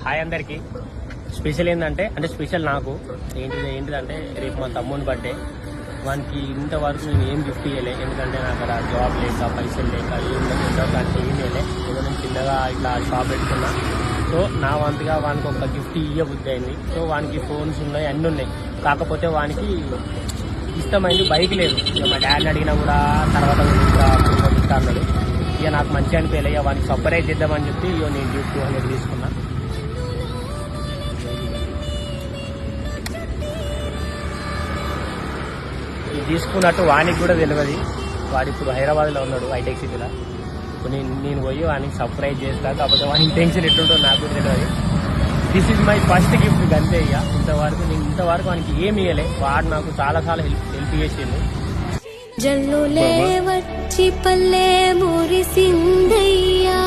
Hi అందరికి. Special ఏంటంటే special నాకు ఏంటిదంటే రేపు మా తమ్ముని బర్త్డే. వానికి ఇంతవరకు నేను ఏం గిఫ్ట్ ఇవ్వలే, ఎందుకంటే నాకు అక్కడ జాబ్ లేక పైసలు లేక ఏం ఇవ్వలే. ఏదో నేను చిన్నగా ఇట్లా షాప్ పెట్టుకున్నా. సో నా వంతుగా వానికి ఒక గిఫ్ట్ ఇవ్వబుద్ధి అయింది. సో వానికి ఫోన్స్ ఉన్నాయి, అన్నీ ఉన్నాయి. కాకపోతే వానికి ఇష్టమైంది బైక్ లేదు. ఇక మా డాడీని అడిగినా కూడా తర్వాత ఇస్తా అన్నాడు. ఇక నాకు మంచిగా అనిపించలే. ఇక వానికి సర్ప్రైజ్ చేద్దామని చెప్పి ఇక నేను గిఫ్ట్ 200 తీసుకున్నా. ఇది తీసుకున్నట్టు వానికి కూడా తెలియదు. వాడు ఇప్పుడు హైదరాబాద్లో ఉన్నాడు, హైటెక్ సిటీలో. ఇప్పుడు నేను పోయి వానికి సర్ప్రైజ్ చేస్తా. కాకపోతే వాని ఇంటెన్షన్ ఎట్లుంటో నాకు కూడా తెలియదు. This is my first gift అంతే. ఇక ఇంతవరకు వానికి ఏమి ఇవ్వలే. వాడు నాకు చాలా హెల్ప్ చేసిండు. జల్లులే వచ్చి పల్లె మురిసిందయ్యా.